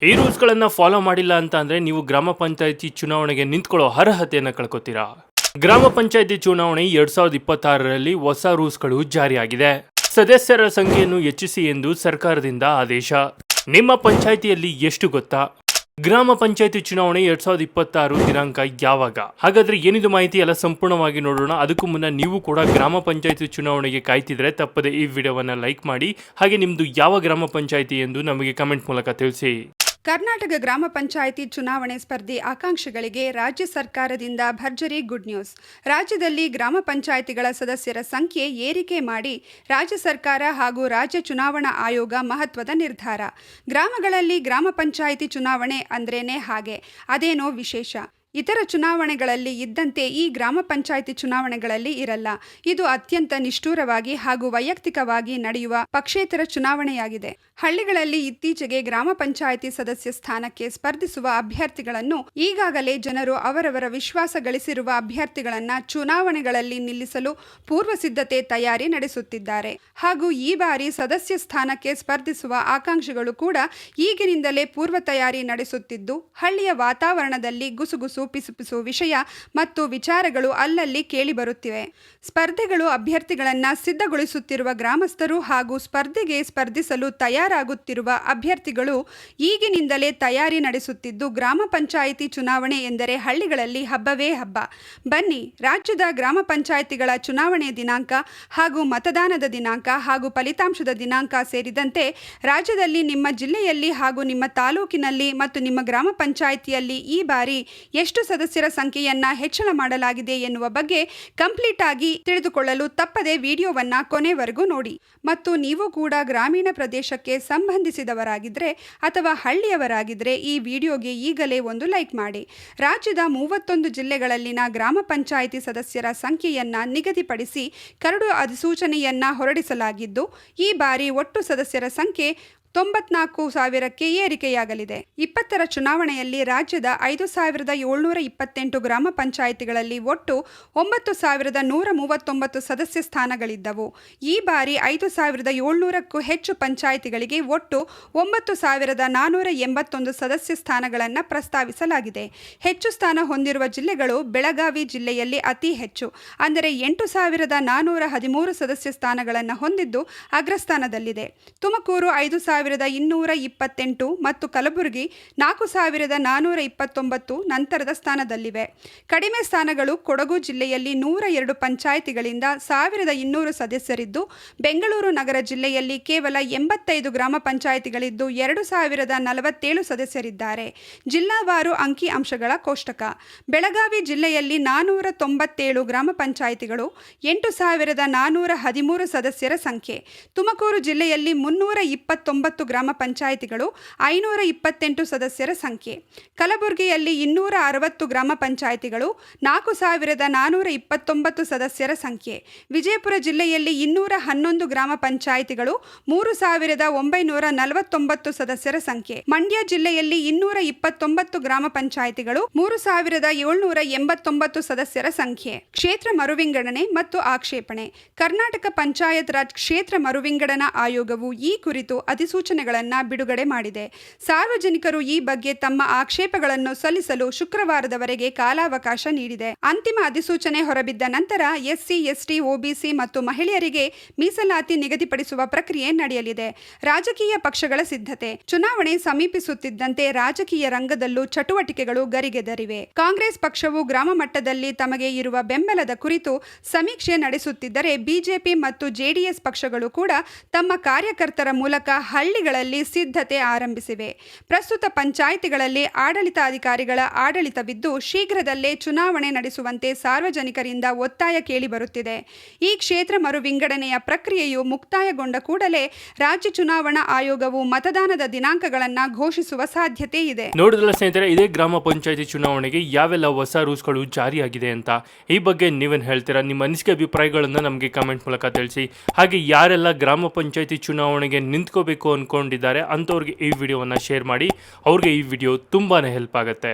ಈ ರೂಲ್ಸ್ಗಳನ್ನ ಫಾಲೋ ಮಾಡಿಲ್ಲ ಅಂತ ಅಂದ್ರೆ ನೀವು ಗ್ರಾಮ ಪಂಚಾಯತಿ ಚುನಾವಣೆಗೆ ನಿಂತ್ಕೊಳ್ಳೋ ಅರ್ಹತೆಯನ್ನು ಕಳ್ಕೊತೀರಾ. ಗ್ರಾಮ ಪಂಚಾಯತಿ ಚುನಾವಣೆ 2026ರಲ್ಲಿ ಹೊಸ ರೂಲ್ಸ್ಗಳು ಜಾರಿಯಾಗಿದೆ. ಸದಸ್ಯರ ಸಂಖ್ಯೆಯನ್ನು ಹೆಚ್ಚಿಸಿ ಎಂದು ಸರ್ಕಾರದಿಂದ ಆದೇಶ. ನಿಮ್ಮ ಪಂಚಾಯಿತಿಯಲ್ಲಿ ಎಷ್ಟು ಗೊತ್ತಾ? ಗ್ರಾಮ ಪಂಚಾಯತಿ ಚುನಾವಣೆ 2026 ದಿನಾಂಕ ಯಾವಾಗ? ಹಾಗಾದ್ರೆ ಏನಿದು ಮಾಹಿತಿ ಎಲ್ಲ ಸಂಪೂರ್ಣವಾಗಿ ನೋಡೋಣ. ಅದಕ್ಕೂ ಮುನ್ನ ನೀವು ಕೂಡ ಗ್ರಾಮ ಪಂಚಾಯತಿ ಚುನಾವಣೆಗೆ ಕಾಯ್ತಿದ್ರೆ ತಪ್ಪದೆ ಈ ವಿಡಿಯೋವನ್ನ ಲೈಕ್ ಮಾಡಿ, ಹಾಗೆ ನಿಮ್ದು ಯಾವ ಗ್ರಾಮ ಪಂಚಾಯತಿ ಎಂದು ನಮಗೆ ಕಮೆಂಟ್ ಮೂಲಕ ತಿಳಿಸಿ. ಕರ್ನಾಟಕ ಗ್ರಾಮ ಪಂಚಾಯಿತಿ ಚುನಾವಣೆ ಸ್ಪರ್ಧಿ ಆಕಾಂಕ್ಷಿಗಳಿಗೆ ರಾಜ್ಯ ಸರ್ಕಾರದಿಂದ ಭರ್ಜರಿ ಗುಡ್ ನ್ಯೂಸ್. ರಾಜ್ಯದಲ್ಲಿ ಗ್ರಾಮ ಪಂಚಾಯಿತಿಗಳ ಸದಸ್ಯರ ಸಂಖ್ಯೆ ಏರಿಕೆ ಮಾಡಿ ರಾಜ್ಯ ಸರ್ಕಾರ ಹಾಗೂ ರಾಜ್ಯ ಚುನಾವಣಾ ಆಯೋಗ ಮಹತ್ವದ ನಿರ್ಧಾರ. ಗ್ರಾಮಗಳಲ್ಲಿ ಗ್ರಾಮ ಪಂಚಾಯಿತಿ ಚುನಾವಣೆ ಅಂದ್ರೇನೆ ಹಾಗೆ, ಅದೇನೋ ವಿಶೇಷ. ಇತರ ಚುನಾವಣೆಗಳಲ್ಲಿ ಇದ್ದಂತೆ ಈ ಗ್ರಾಮ ಪಂಚಾಯಿತಿ ಚುನಾವಣೆಗಳಲ್ಲಿ ಇರಲ್ಲ. ಇದು ಅತ್ಯಂತ ನಿಷ್ಠೂರವಾಗಿ ಹಾಗೂ ವೈಯಕ್ತಿಕವಾಗಿ ನಡೆಯುವ ಪಕ್ಷೇತರ ಚುನಾವಣೆಯಾಗಿದೆ. ಹಳ್ಳಿಗಳಲ್ಲಿ ಇತ್ತೀಚೆಗೆ ಗ್ರಾಮ ಪಂಚಾಯಿತಿ ಸದಸ್ಯ ಸ್ಥಾನಕ್ಕೆ ಸ್ಪರ್ಧಿಸುವ ಅಭ್ಯರ್ಥಿಗಳನ್ನು ಈಗಾಗಲೇ ಜನರು ಅವರವರ ವಿಶ್ವಾಸ ಗಳಿಸಿರುವ ಅಭ್ಯರ್ಥಿಗಳನ್ನ ಚುನಾವಣೆಗಳಲ್ಲಿ ನಿಲ್ಲಿಸಲು ಪೂರ್ವ ಸಿದ್ಧತೆ ತಯಾರಿ ನಡೆಸುತ್ತಿದ್ದಾರೆ. ಹಾಗೂ ಈ ಬಾರಿ ಸದಸ್ಯ ಸ್ಥಾನಕ್ಕೆ ಸ್ಪರ್ಧಿಸುವ ಆಕಾಂಕ್ಷಿಗಳು ಕೂಡ ಈಗಿನಿಂದಲೇ ಪೂರ್ವ ತಯಾರಿ ನಡೆಸುತ್ತಿದ್ದು, ಹಳ್ಳಿಯ ವಾತಾವರಣದಲ್ಲಿ ಗುಸುಗುಸು ಪಿಸುಪಿಸು ವಿಷಯ ಮತ್ತು ವಿಚಾರಗಳು ಅಲ್ಲಲ್ಲಿ ಕೇಳಿಬರುತ್ತಿವೆ. ಸ್ಪರ್ಧೆಗಳು ಅಭ್ಯರ್ಥಿಗಳನ್ನ ಸಿದ್ಧಗೊಳಿಸುತ್ತಿರುವ ಗ್ರಾಮಸ್ಥರು ಹಾಗೂ ಸ್ಪರ್ಧೆಗೆ ಸ್ಪರ್ಧಿಸಲು ತಯಾರಾಗುತ್ತಿರುವ ಅಭ್ಯರ್ಥಿಗಳು ಈಗಿನಿಂದಲೇ ತಯಾರಿ ನಡೆಸುತ್ತಿದ್ದು, ಗ್ರಾಮ ಪಂಚಾಯಿತಿ ಚುನಾವಣೆ ಎಂದರೆ ಹಳ್ಳಿಗಳಲ್ಲಿ ಹಬ್ಬವೇ ಹಬ್ಬ. ಬನ್ನಿ, ರಾಜ್ಯದ ಗ್ರಾಮ ಪಂಚಾಯಿತಿಗಳ ಚುನಾವಣೆ ದಿನಾಂಕ ಹಾಗೂ ಮತದಾನದ ದಿನಾಂಕ ಹಾಗೂ ಫಲಿತಾಂಶದ ದಿನಾಂಕ ಸೇರಿದಂತೆ ರಾಜ್ಯದಲ್ಲಿ ನಿಮ್ಮ ಜಿಲ್ಲೆಯಲ್ಲಿ ಹಾಗೂ ನಿಮ್ಮ ತಾಲೂಕಿನಲ್ಲಿ ಮತ್ತು ನಿಮ್ಮ ಗ್ರಾಮ ಪಂಚಾಯಿತಿಯಲ್ಲಿ ಈ ಬಾರಿ ಎಷ್ಟು ಸದಸ್ಯರ ಸಂಖ್ಯೆಯನ್ನ ಹೆಚ್ಚಳ ಮಾಡಲಾಗಿದೆ ಎನ್ನುವ ಬಗ್ಗೆ ಕಂಪ್ಲೀಟ್ ಆಗಿ ತಿಳಿದುಕೊಳ್ಳಲು ತಪ್ಪದೆ ವಿಡಿಯೋವನ್ನ ಕೊನೆವರೆಗೂ ನೋಡಿ. ಮತ್ತು ನೀವು ಕೂಡ ಗ್ರಾಮೀಣ ಪ್ರದೇಶಕ್ಕೆ ಸಂಬಂಧಿಸಿದವರಾಗಿದ್ದರೆ ಅಥವಾ ಹಳ್ಳಿಯವರಾಗಿದ್ದರೆ ಈ ವಿಡಿಯೋಗೆ ಈಗಲೇ ಒಂದು ಲೈಕ್ ಮಾಡಿ. ರಾಜ್ಯದ 31 ಜಿಲ್ಲೆಗಳಲ್ಲಿನ ಗ್ರಾಮ ಪಂಚಾಯಿತಿ ಸದಸ್ಯರ ಸಂಖ್ಯೆಯನ್ನ ನಿಗದಿಪಡಿಸಿ ಕರಡು ಅಧಿಸೂಚನೆಯನ್ನ ಹೊರಡಿಸಲಾಗಿದ್ದು, ಈ ಬಾರಿ ಒಟ್ಟು ಸದಸ್ಯರ ಸಂಖ್ಯೆ 94,000ಕ್ಕೆ ಏರಿಕೆಯಾಗಲಿದೆ. 20ರ ಚುನಾವಣೆಯಲ್ಲಿ ರಾಜ್ಯದ 5,728 ಗ್ರಾಮ ಪಂಚಾಯಿತಿಗಳಲ್ಲಿ ಒಟ್ಟು 9,139 ಸದಸ್ಯ ಸ್ಥಾನಗಳಿದ್ದವು. ಈ ಬಾರಿ 5,700ಕ್ಕೂ ಹೆಚ್ಚು ಪಂಚಾಯಿತಿಗಳಿಗೆ ಒಟ್ಟು 9,481 ಸದಸ್ಯ ಸ್ಥಾನಗಳನ್ನು ಪ್ರಸ್ತಾವಿಸಲಾಗಿದೆ. ಹೆಚ್ಚು ಸ್ಥಾನ ಹೊಂದಿರುವ ಜಿಲ್ಲೆಗಳು ಬೆಳಗಾವಿ ಜಿಲ್ಲೆಯಲ್ಲಿ ಅತಿ ಹೆಚ್ಚು, ಅಂದರೆ 8,413 ಸದಸ್ಯ ಸ್ಥಾನಗಳನ್ನು ಹೊಂದಿದ್ದು ಅಗ್ರಸ್ಥಾನದಲ್ಲಿದೆ. ತುಮಕೂರು 5,228 ಮತ್ತು ಕಲಬುರಗಿ 4,429 ನಂತರದ ಸ್ಥಾನದಲ್ಲಿವೆ. ಕಡಿಮೆ ಸ್ಥಾನಗಳು ಕೊಡಗು ಜಿಲ್ಲೆಯಲ್ಲಿ 102 ಪಂಚಾಯಿತಿಗಳಿಂದ 1,200 ಸದಸ್ಯರಿದ್ದು, ಬೆಂಗಳೂರು ನಗರ ಜಿಲ್ಲೆಯಲ್ಲಿ ಕೇವಲ 85 ಗ್ರಾಮ ಪಂಚಾಯಿತಿಗಳಿದ್ದು 2,047 ಸದಸ್ಯರಿದ್ದಾರೆ. ಜಿಲ್ಲಾವಾರು ಅಂಕಿ ಅಂಶಗಳ ಕೋಷ್ಟಕ. ಬೆಳಗಾವಿ ಜಿಲ್ಲೆಯಲ್ಲಿ 497 ಗ್ರಾಮ ಪಂಚಾಯಿತಿಗಳು, 8,413 ಸದಸ್ಯರ ಸಂಖ್ಯೆ. ತುಮಕೂರು ಜಿಲ್ಲೆಯಲ್ಲಿ 329 ಗ್ರಾಮ ಪಂಚಾಯಿತಿಗಳು, 528 ಸದಸ್ಯರ ಸಂಖ್ಯೆ. ಕಲಬುರಗಿಯಲ್ಲಿ 260 ಗ್ರಾಮ ಪಂಚಾಯಿತಿಗಳು, 4,429 ಸದಸ್ಯರ ಸಂಖ್ಯೆ. ವಿಜಯಪುರ ಜಿಲ್ಲೆಯಲ್ಲಿ 211 ಗ್ರಾಮ ಪಂಚಾಯಿತಿಗಳು, 3,949 ಸದಸ್ಯರ ಸಂಖ್ಯೆ. ಮಂಡ್ಯ ಜಿಲ್ಲೆಯಲ್ಲಿ 229 ಗ್ರಾಮ ಪಂಚಾಯಿತಿಗಳು, 3,789 ಸದಸ್ಯರ ಸಂಖ್ಯೆ. ಕ್ಷೇತ್ರ ಮರುವಿಂಗಡಣೆ ಮತ್ತು ಆಕ್ಷೇಪಣೆ. ಕರ್ನಾಟಕ ಪಂಚಾಯತ್ ರಾಜ್ ಕ್ಷೇತ್ರ ಮರುವಿಂಗಡಣಾ ಆಯೋಗವು ಈ ಕುರಿತು ಅಧಿಸೂಚನೆಗಳನ್ನು ಬಿಡುಗಡೆ ಮಾಡಿದೆ. ಸಾರ್ವಜನಿಕರು ಈ ಬಗ್ಗೆ ತಮ್ಮ ಆಕ್ಷೇಪಗಳನ್ನು ಸಲ್ಲಿಸಲು ಶುಕ್ರವಾರದವರೆಗೆ ಕಾಲಾವಕಾಶ ನೀಡಿದೆ. ಅಂತಿಮ ಅಧಿಸೂಚನೆ ಹೊರಬಿದ್ದ ನಂತರ ಎಸ್ಸಿ, ಎಸ್ಟಿ, ಒಬಿಸಿ ಮತ್ತು ಮಹಿಳೆಯರಿಗೆ ಮೀಸಲಾತಿ ನಿಗದಿಪಡಿಸುವ ಪ್ರಕ್ರಿಯೆ ನಡೆಯಲಿದೆ. ರಾಜಕೀಯ ಪಕ್ಷಗಳ ಸಿದ್ಧತೆ. ಚುನಾವಣೆ ಸಮೀಪಿಸುತ್ತಿದ್ದಂತೆ ರಾಜಕೀಯ ರಂಗದಲ್ಲೂ ಚಟುವಟಿಕೆಗಳು ಗರಿಗೆದರಿವೆ. ಕಾಂಗ್ರೆಸ್ ಪಕ್ಷವು ಗ್ರಾಮ ಮಟ್ಟದಲ್ಲಿ ತಮಗೆ ಇರುವ ಬೆಂಬಲದ ಕುರಿತು ಸಮೀಕ್ಷೆ ನಡೆಸುತ್ತಿದ್ದರೆ, ಬಿಜೆಪಿ ಮತ್ತು ಜೆಡಿಎಸ್ ಪಕ್ಷಗಳು ಕೂಡ ತಮ್ಮ ಕಾರ್ಯಕರ್ತರ ಮೂಲಕ ಹಳ್ಳಿಗಳಲ್ಲಿ ಸಿದ್ಧತೆ ಆರಂಭಿಸಿವೆ. ಪ್ರಸ್ತುತ ಪಂಚಾಯಿತಿಗಳಲ್ಲಿ ಆಡಳಿತಾಧಿಕಾರಿಗಳ ಆಡಳಿತವಿದ್ದು, ಶೀಘ್ರದಲ್ಲೇ ಚುನಾವಣೆ ನಡೆಸುವಂತೆ ಸಾರ್ವಜನಿಕರಿಂದ ಒತ್ತಾಯ ಕೇಳಿಬರುತ್ತಿದೆ. ಈ ಕ್ಷೇತ್ರ ಮರು ವಿಂಗಡಣೆಯ ಪ್ರಕ್ರಿಯೆಯು ಮುಕ್ತಾಯಗೊಂಡ ಕೂಡಲೇ ರಾಜ್ಯ ಚುನಾವಣಾ ಆಯೋಗವು ಮತದಾನದ ದಿನಾಂಕಗಳನ್ನು ಘೋಷಿಸುವ ಸಾಧ್ಯತೆ ಇದೆ. ನೋಡಿದ್ರಲ್ಲ ಸ್ನೇಹಿತರೆ, ಇದೇ ಗ್ರಾಮ ಪಂಚಾಯಿತಿ ಚುನಾವಣೆಗೆ ಯಾವೆಲ್ಲ ಹೊಸ ರೂಲ್ಸ್ಗಳು ಜಾರಿಯಾಗಿದೆ ಅಂತ. ಈ ಬಗ್ಗೆ ನೀವೇನು ಹೇಳ್ತೀರಾ? ನಿಮ್ಮ ಅನಿಸಿಕೆ ಅಭಿಪ್ರಾಯಗಳನ್ನು ನಮಗೆ ಕಮೆಂಟ್ ಮೂಲಕ ತಿಳಿಸಿ. ಹಾಗೆ ಯಾರೆಲ್ಲ ಗ್ರಾಮ ಪಂಚಾಯಿತಿ ಚುನಾವಣೆಗೆ ನಿಂತ್ಕೋಬೇಕು ಅಂದ್ಕೊಂಡಿದ್ದಾರೆ ಅಂಥವ್ರಿಗೆ ಈ ವಿಡಿಯೋವನ್ನು ಶೇರ್ ಮಾಡಿ. ಅವ್ರಿಗೆ ಈ ವಿಡಿಯೋ ತುಂಬಾ ಹೆಲ್ಪ್ ಆಗುತ್ತೆ.